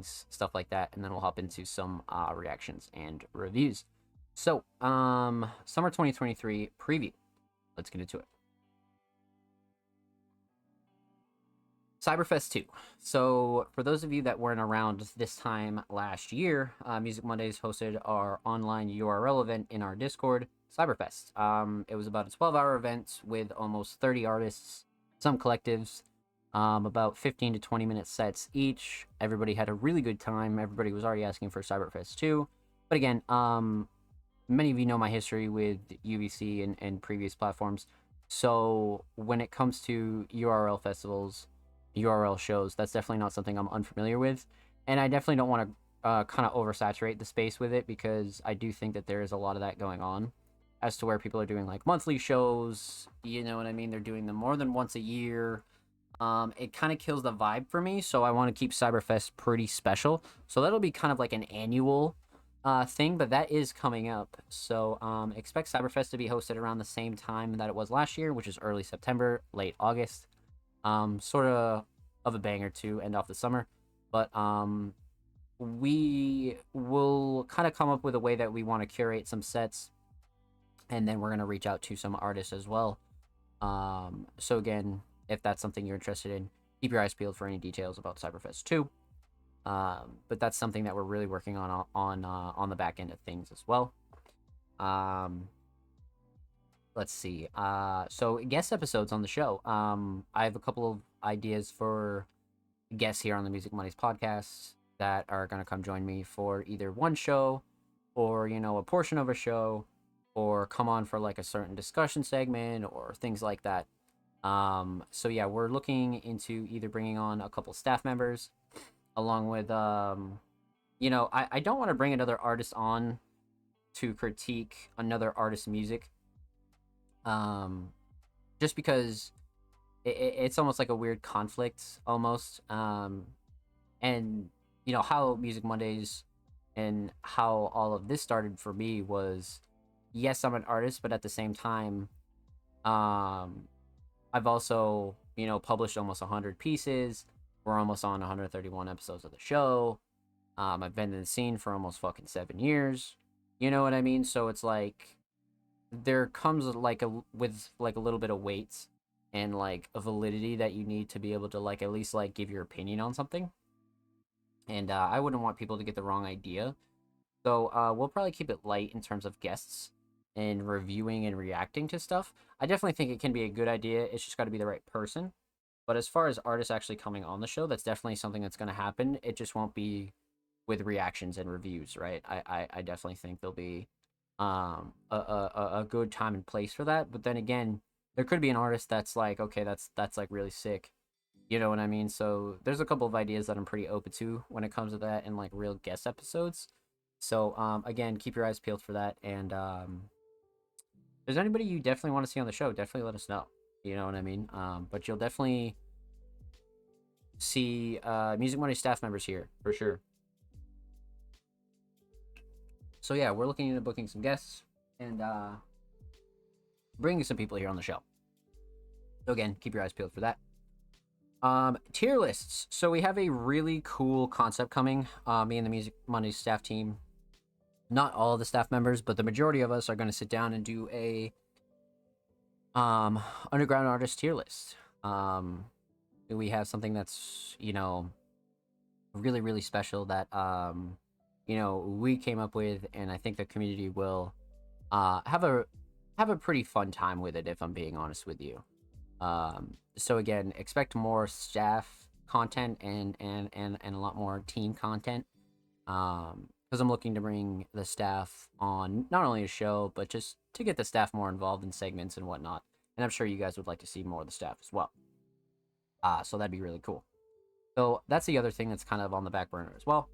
things, stuff like that, and then we'll hop into some reactions and reviews. So, summer 2023 preview. Let's get into it. Cyberfest 2. So, for those of you that weren't around this time last year, Music Mondays hosted our online URL event in our Discord, Cyberfest. It was about a 12-hour event with almost 30 artists, some collectives, about 15 to 20 minute sets each. Everybody had a really good time. Everybody was already asking for Cyberfest 2. But again, many of you know my history with UVC and previous platforms. So, when it comes to URL festivals, URL shows, that's definitely not something I'm unfamiliar with, and I definitely don't want to kind of oversaturate the space with it, because I do think that there is a lot of that going on, as to where people are doing like monthly shows, you know what I mean? They're doing them more than once a year. It kind of kills the vibe for me, so I want to keep Cyberfest pretty special. So that'll be kind of like an annual thing, but that is coming up. So expect Cyberfest to be hosted around the same time that it was last year, which is early September, late August. Sort of a banger to end off the summer, but we will kind of come up with a way that we want to curate some sets, and then we're going to reach out to some artists as well. So again, if that's something you're interested in, keep your eyes peeled for any details about Cyberfest 2. But that's something that we're really working on the back end of things as well. Let's see. So guest episodes on the show. I have a couple of ideas for guests here on the Music Mondays podcast that are going to come join me for either one show, or a portion of a show, or come on for like a certain discussion segment or things like that. So yeah, we're looking into either bringing on a couple staff members, along with I don't want to bring another artist on to critique another artist's music. Just because it's almost like a weird conflict almost. And how Music Mondays and how all of this started for me was, yes, I'm an artist, but at the same time, I've also published almost 100 pieces. We're almost on 131 episodes of the show. I've been in the scene for almost fucking 7 years. You know what I mean? So it's like, there comes like with like a little bit of weight and like a validity that you need to be able to like at least like give your opinion on something. And I wouldn't want people to get the wrong idea. So we'll probably keep it light in terms of guests and reviewing and reacting to stuff. I definitely think it can be a good idea. It's just got to be the right person. But as far as artists actually coming on the show, that's definitely something that's going to happen. It just won't be with reactions and reviews, right? I definitely think there'll be a good time and place for that. But then again, there could be an artist that's like, okay, that's like really sick. You know what I mean? So there's a couple of ideas that I'm pretty open to when it comes to that, and like real guest episodes. So again, keep your eyes peeled for that. And if there's anybody you definitely want to see on the show, definitely let us know. You know what I mean? But you'll definitely see Music Money staff members here for sure. So yeah, we're looking into booking some guests and bringing some people here on the show. So again, keep your eyes peeled for that. Tier lists. So we have a really cool concept coming. Me and the Music Monday staff team, not all of the staff members, but the majority of us are going to sit down and do a underground artist tier list. We have something that's really really special that we came up with, and I think the community will have a pretty fun time with it, if I'm being honest with you. So again, expect more staff content and a lot more team content, because I'm looking to bring the staff on not only a show, but just to get the staff more involved in segments and whatnot. And I'm sure you guys would like to see more of the staff as well. So that'd be really cool. So that's the other thing that's kind of on the back burner as well.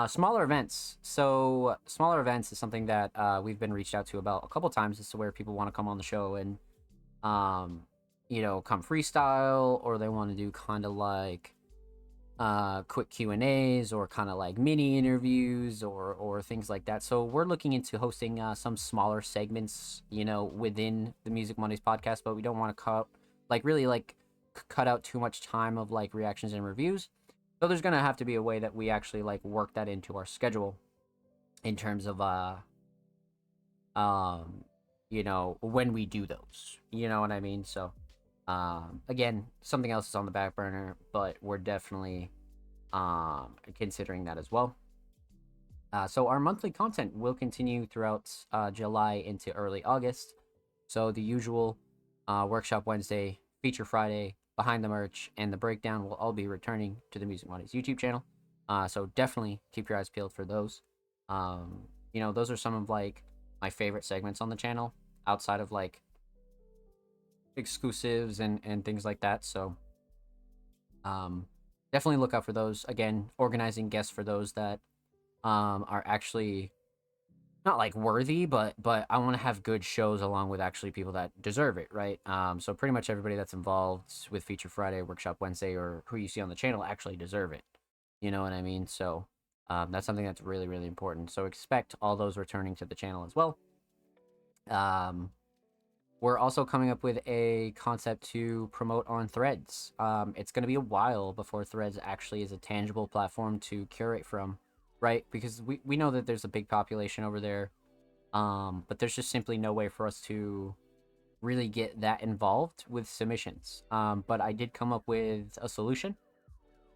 Smaller events. So smaller events is something that we've been reached out to about a couple times as to where people want to come on the show and come freestyle, or they want to do kind of like quick Q&As, or kind of like mini interviews, or things like that. So we're looking into hosting some smaller segments within the Music Mondays podcast, but we don't want to cut out too much time of like reactions and reviews. So there's gonna have to be a way that we actually like work that into our schedule in terms of um when we do those. You know what I mean? So again, something else is on the back burner, but we're definitely considering that as well. So our monthly content will continue throughout July into early August. So the usual workshop Wednesday, feature Friday, behind the merch, and the breakdown will all be returning to the Music Mondays YouTube channel. So definitely keep your eyes peeled for those. Those are some of like my favorite segments on the channel outside of like exclusives and things like that. So um, definitely look out for those. Again, organizing guests for those that are actually not like worthy, but I want to have good shows along with actually people that deserve it, right? So pretty much everybody that's involved with Feature Friday, Workshop Wednesday, or who you see on the channel actually deserve it. You know what I mean? So that's something that's really really important. So expect all those returning to the channel as well. Um, we're also coming up with a concept to promote on Threads. It's going to be a while before Threads actually is a tangible platform to curate from, right? Because we know that there's a big population over there, but there's just simply no way for us to really get that involved with submissions. But I did come up with a solution.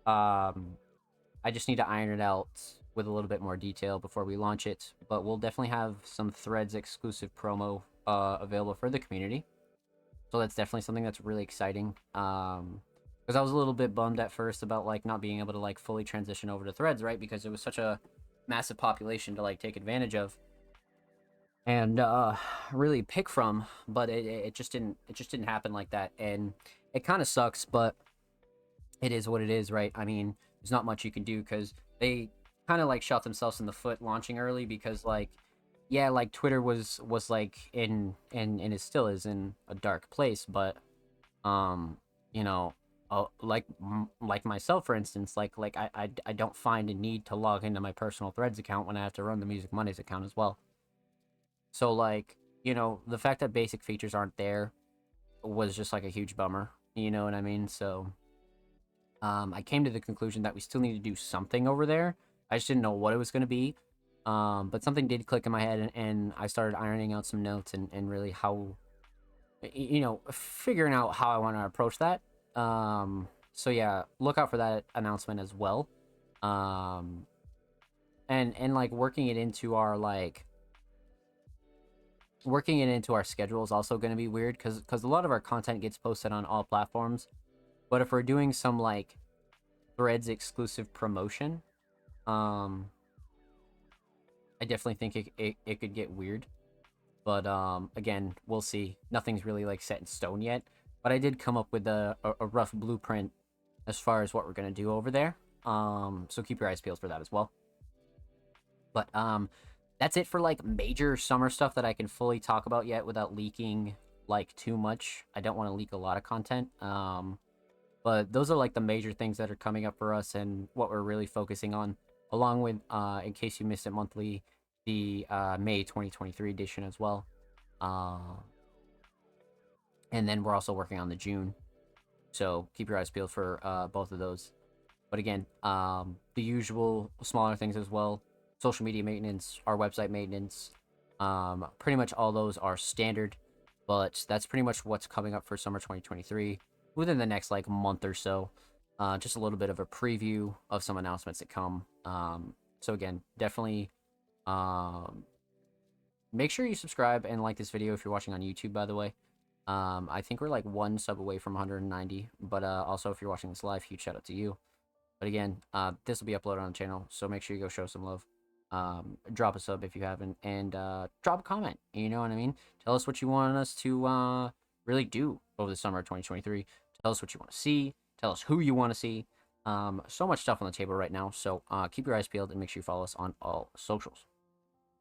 Um, I just need to iron it out with a little bit more detail before we launch it. But we'll definitely have some Threads exclusive promo available for the community. So that's definitely something that's really exciting. Because I was a little bit bummed at first about like not being able to like fully transition over to Threads, right? Because it was such a massive population to like take advantage of and really pick from, but it just didn't happen like that, and it kind of sucks, but it is what it is, right? I mean, there's not much you can do because they kind of like shot themselves in the foot launching early because like yeah, like Twitter was like and it still is in a dark place, but um you know like myself for instance, I don't find a need to log into my personal Threads account when I have to run the Music Mondays account as well. So like, the fact that basic features aren't there was just like a huge bummer. You know what I mean? So I came to the conclusion that we still need to do something over there. I just didn't know what it was going to be. But something did click in my head, and I started ironing out some notes and really how, figuring out how I want to approach that. So yeah, look out for that announcement as well. Um, and like working it into our schedule is also going to be weird because a lot of our content gets posted on all platforms. But if we're doing some like Threads exclusive promotion, um, I definitely think it could get weird. But again, we'll see. Nothing's really like set in stone yet. But I did come up with a rough blueprint as far as what we're gonna do over there. So keep your eyes peeled for that as well. But that's it for like major summer stuff that I can fully talk about yet without leaking like too much. I don't want to leak a lot of content. But those are like the major things that are coming up for us and what we're really focusing on, along with in case you missed it monthly, the May 2023 edition as well. And then we're also working on the June. So keep your eyes peeled for both of those. But again, the usual smaller things as well. Social media maintenance, our website maintenance. Pretty much all those are standard. But that's pretty much what's coming up for summer 2023 within the next like month or so. Just a little bit of a preview of some announcements that come. So again, definitely make sure you subscribe and like this video if you're watching on YouTube, by the way. I think we're like one sub away from 190, but also if you're watching this live, huge shout out to you. But again, this will be uploaded on the channel, so make sure you go show some love. Drop a sub if you haven't, and drop a comment. You know what I mean? Tell us what you want us to really do over the summer of 2023. Tell us what you want to see. Tell us who you want to see. So much stuff on the table right now, so keep your eyes peeled and make sure you follow us on all socials.